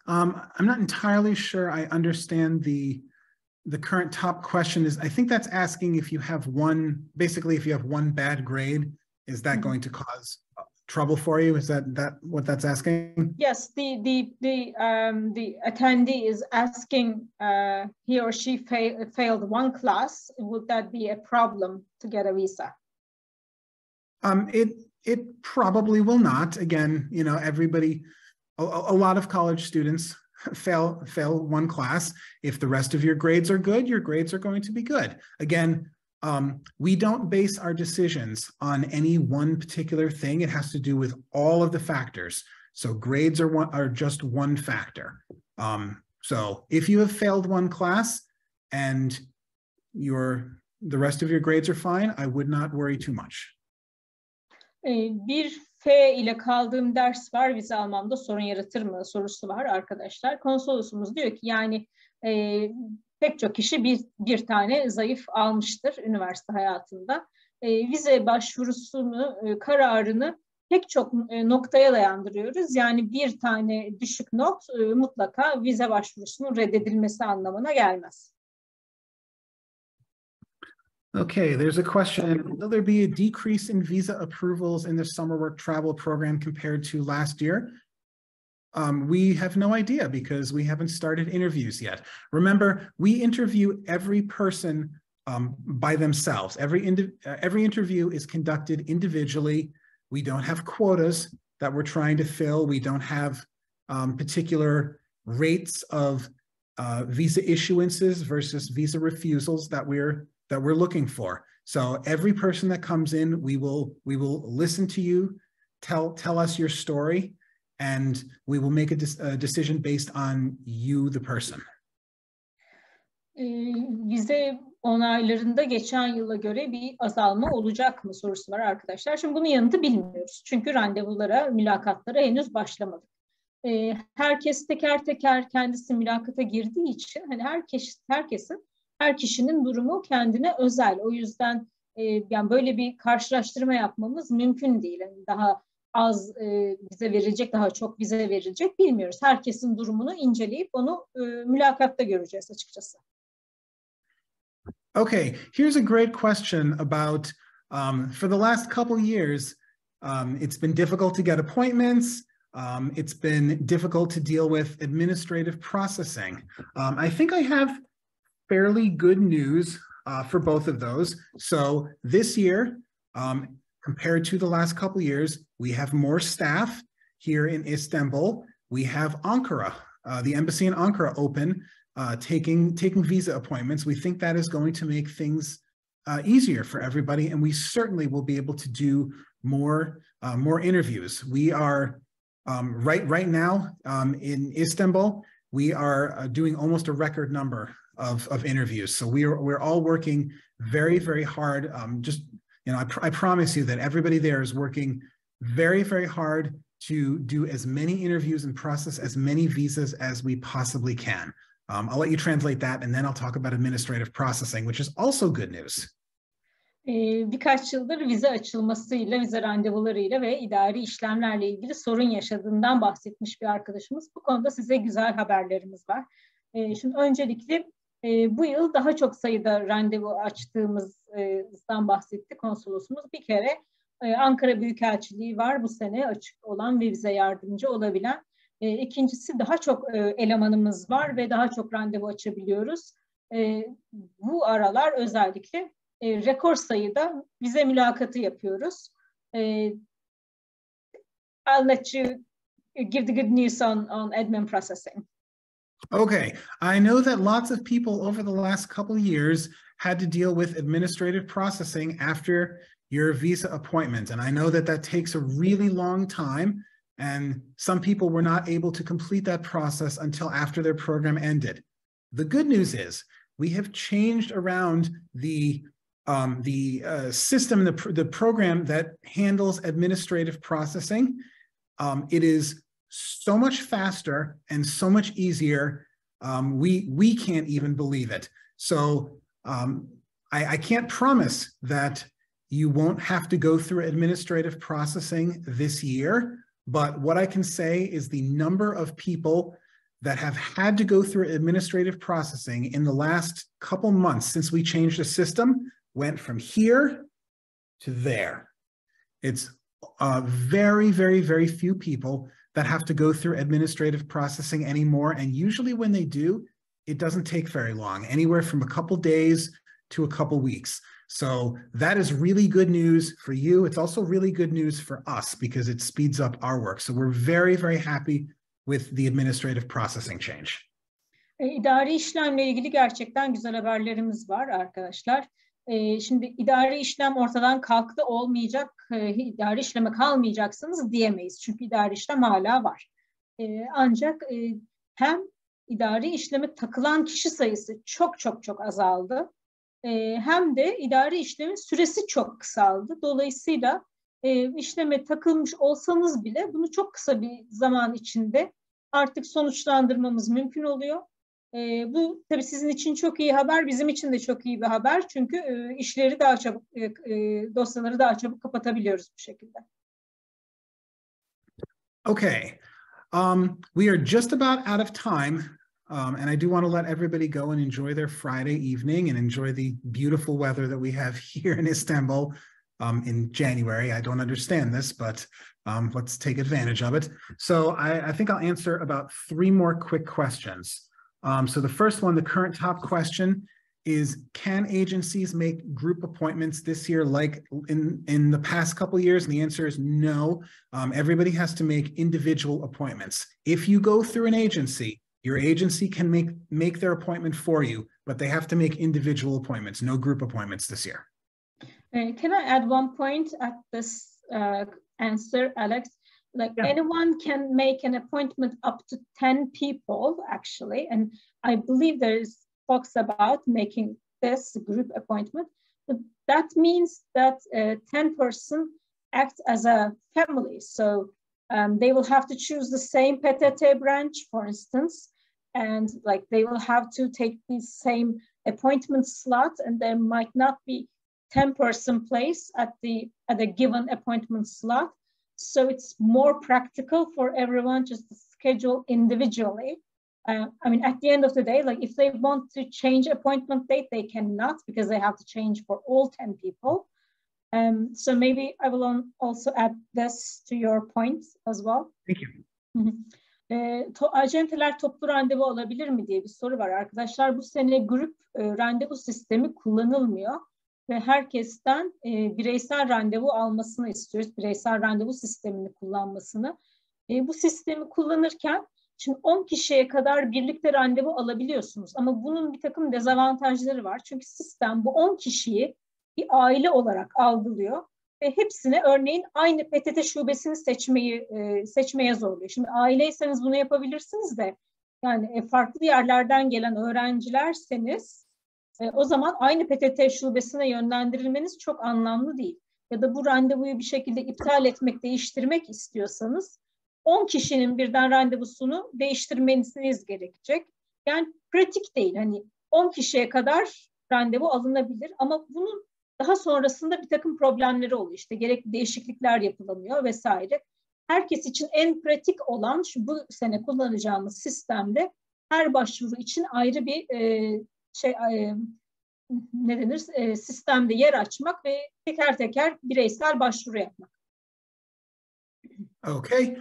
not entirely sure I understand the current top question is, I think that's asking if you have basically if you have one bad grade, is that going to cause trouble for you? Is that what that's asking? Yes, the attendee is asking he or she failed one class. Would that be a problem to get a visa? It probably will not. Again, you know, a lot of college students fail one class. If the rest of your grades are good, your grades are going to be good. Again, we don't base our decisions on any one particular thing. It has to do with all of the factors. So grades are just one factor. So if you have failed one class and the rest of your grades are fine, I would not worry too much. Bir F ile kaldığım ders var, vize almamda sorun yaratır mı sorusu var arkadaşlar. Konsolosumuz diyor ki yani pek çok kişi bir tane zayıf almıştır üniversite hayatında. Vize başvurusunu, kararını pek çok noktaya dayandırıyoruz. Yani bir tane düşük not mutlaka vize başvurusunun reddedilmesi anlamına gelmez. Okay, there's a question. Will there be a decrease in visa approvals in the summer work travel program compared to last year? We have no idea because we haven't started interviews yet. Remember, we interview every person by themselves. Every interview is conducted individually. We don't have quotas that we're trying to fill. We don't have particular rates of visa issuances versus visa refusals that we're looking for. So every person that comes in, we will listen to you, tell us your story, and we will make a decision based on you, the person. Vize onaylarında geçen yıla göre bir azalma olacak mı sorusu var arkadaşlar. Şimdi bunun yanıtı bilmiyoruz. Çünkü randevulara, mülakatlara henüz başlamadık. Herkes teker teker kendisi mülakata girdiği için hani her kişinin durumu kendine özel. O yüzden yani böyle bir karşılaştırma yapmamız mümkün değil. Yani daha az vize verilecek, daha çok vize verilecek bilmiyoruz. Herkesin durumunu inceleyip onu mülakatta göreceğiz açıkçası. Okay, here's a great question about, for the last couple years, it's been difficult to get appointments. It's been difficult to deal with administrative processing. I think I have fairly good news for both of those. So this year, compared to the last couple years, we have more staff here in Istanbul. We have Ankara, the embassy in Ankara open, taking visa appointments. We think that is going to make things easier for everybody, and we certainly will be able to do more interviews. We are right now in Istanbul, we are doing almost a record number of interviews. So we're all working very, very hard. I promise you that everybody there is working very, very hard to do as many interviews and process as many visas as we possibly can. I'll let you translate that, and then I'll talk about administrative processing, which is also good news. Birkaç yıldır vize açılmasıyla, vize randevularıyla ve idari işlemlerle ilgili sorun yaşadığından bahsetmiş bir arkadaşımız. Bu konuda size güzel haberlerimiz var. Şimdi öncelikle bu yıl daha çok sayıda randevu açtığımızdan bahsetti konsolosumuz. Bir kere Ankara Büyükelçiliği var bu sene açık olan ve bize yardımcı olabilen. İkincisi daha çok elemanımız var ve daha çok randevu açabiliyoruz. Bu aralar özellikle rekor sayıda vize mülakatı yapıyoruz. I'll let you give the good news on admin processing. Okay, I know that lots of people over the last couple years had to deal with administrative processing after your visa appointment. And I know that takes a really long time, and some people were not able to complete that process until after their program ended. The good news is we have changed around the system, the program that handles administrative processing, it is so much faster and so much easier. We can't even believe it. So I can't promise that you won't have to go through administrative processing this year, but what I can say is the number of people that have had to go through administrative processing in the last couple months since we changed the system went from here to there. It's very, very, very few people that have to go through administrative processing anymore. And usually when they do, it doesn't take very long, anywhere from a couple days to a couple weeks. So that is really good news for you. It's also really good news for us because it speeds up our work. So we're very, very happy with the administrative processing change. İdari işlemle ilgili gerçekten güzel haberlerimiz var arkadaşlar. Şimdi idari işlem ortadan kalktı, olmayacak, idari işleme kalmayacaksınız diyemeyiz. Çünkü idari işlem hala var. Ancak hem idari işleme takılan kişi sayısı çok azaldı. Hem de idari işlemin süresi çok kısaldı. Dolayısıyla işleme takılmış olsanız bile bunu çok kısa bir zaman içinde artık sonuçlandırmamız mümkün oluyor. Bu tabii sizin için çok iyi haber, bizim için de çok iyi bir haber. Çünkü işleri daha çabuk, dosyaları daha çabuk kapatabiliyoruz bu şekilde. Okay, we are just about out of time. And I do want to let everybody go and enjoy their Friday evening and enjoy the beautiful weather that we have here in Istanbul in January. I don't understand this, but let's take advantage of it. So I think I'll answer about 3 more quick questions. So the first one, the current top question is, can agencies make group appointments this year like in the past couple of years? And the answer is no. Everybody has to make individual appointments. If you go through an agency, your agency can make their appointment for you, but they have to make individual appointments, no group appointments this year. Can I add one point at this answer, Alex? Like anyone can make an appointment up to 10 people, actually. And I believe there is talks about making this group appointment. But that means that 10 person act as a family. So they will have to choose the same PTT branch, for instance, and like they will have to take the same appointment slot, and there might not be 10-person place at a given appointment slot. So it's more practical for everyone just to schedule individually. I mean, at the end of the day, like if they want to change appointment date, they cannot because they have to change for all 10 people. So maybe I will also add this to your point as well. Thank you. Acenteler toplu randevu alabilir mi diye bir soru var arkadaşlar. Bu sene grup randevu sistemi kullanılmıyor ve herkesten bireysel randevu almasını istiyoruz. Bireysel randevu sistemini kullanmasını. Bu sistemi kullanırken şimdi 10 kişiye kadar birlikte randevu alabiliyorsunuz ama bunun bir takım dezavantajları var. Çünkü sistem bu 10 kişiyi bir aile olarak algılıyor ve hepsine örneğin aynı PTT şubesini seçmeye zorluyor. Şimdi aileyseniz bunu yapabilirsiniz de yani farklı yerlerden gelen öğrencilerseniz o zaman aynı PTT şubesine yönlendirilmeniz çok anlamlı değil. Ya da bu randevuyu bir şekilde iptal etmek, değiştirmek istiyorsanız 10 kişinin birden randevusunu değiştirmeniz gerekecek. Yani pratik değil. Hani 10 kişiye kadar randevu alınabilir ama bunun daha sonrasında bir takım problemleri oluyor. İşte gerekli değişiklikler yapılamıyor vesaire. Herkes için en pratik olan bu sene kullanacağımız sistemde her başvuru için ayrı bir sistemde yer açmak ve teker teker bireysel başvuru yapmak. Okay.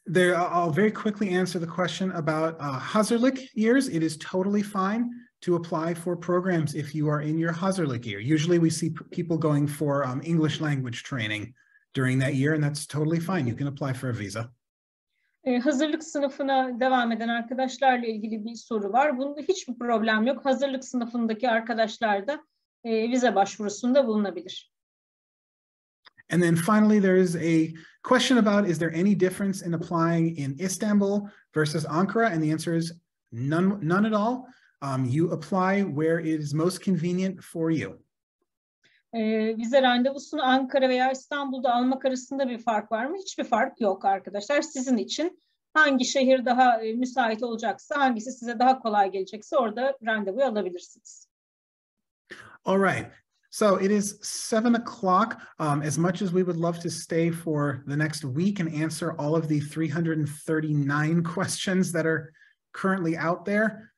I'll very quickly answer the question about hazırlık years. It is totally fine to apply for programs if you are in your hazırlık year. Usually we see people going for English language training during that year, and that's totally fine. You can apply for a visa. Hazırlık sınıfına devam eden arkadaşlarla ilgili bir soru var. Bunda hiçbir problem yok. Hazırlık sınıfındaki arkadaşlar da vize başvurusunda bulunabilir. And then finally, there is a question about, is there any difference in applying in Istanbul versus Ankara? And the answer is none at all. you apply where it is most convenient for you. Vize randevusunu Ankara veya İstanbul'da almak arasında bir fark var mı? Hiçbir fark yok arkadaşlar. Sizin için hangi şehir daha müsait olacaksa, hangisi size daha kolay gelecekse orada randevu alabilirsiniz. All right. So it is 7 o'clock. As much as we would love to stay for the next week and answer all of the 339 questions that are currently out there,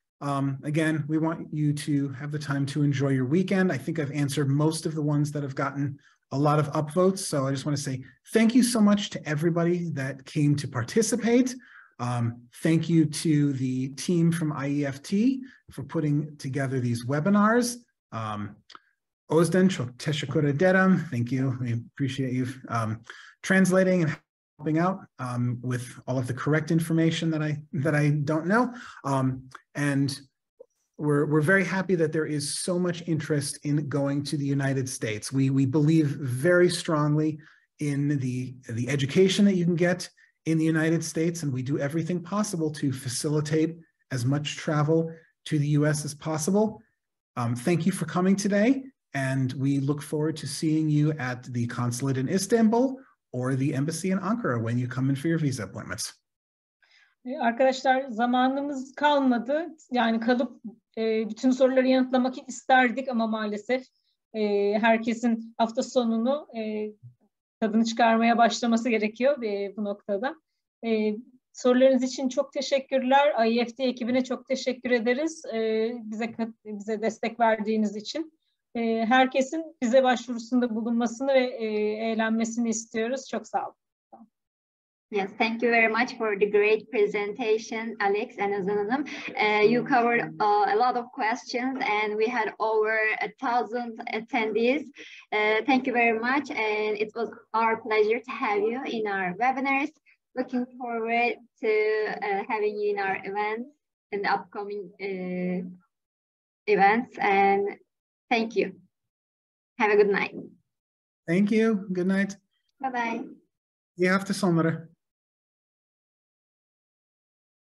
again, we want you to have the time to enjoy your weekend. I think I've answered most of the ones that have gotten a lot of upvotes. So I just want to say thank you so much to everybody that came to participate. Thank you to the team from IEFT for putting together these webinars. Özden, çok teşekkür ederim. Thank you. We appreciate you translating and helping out with all of the correct information that I don't know. And we're very happy that there is so much interest in going to the United States. We believe very strongly in the education that you can get in the United States, and we do everything possible to facilitate as much travel to the US as possible. Thank you for coming today, and we look forward to seeing you at the consulate in Istanbul or the embassy in Ankara when you come in for your visa appointments. Arkadaşlar zamanımız kalmadı. Yani kalıp bütün soruları yanıtlamak isterdik ama maalesef herkesin hafta sonunu tadını çıkarmaya başlaması gerekiyor bu noktada. Sorularınız için çok teşekkürler. IEFT ekibine çok teşekkür ederiz. Bize destek verdiğiniz için. Herkesin bize başvurusunda bulunmasını ve eğlenmesini istiyoruz. Çok sağ olun. Yes, thank you very much for the great presentation, Alex and Özden Hanım. You covered a lot of questions and we had over 1,000 attendees. Thank you very much, and it was our pleasure to have you in our webinars. Looking forward to having you in our events, in the upcoming events, and thank you. Have a good night. Thank you. Good night. Bye-bye. İyi hafta sonları.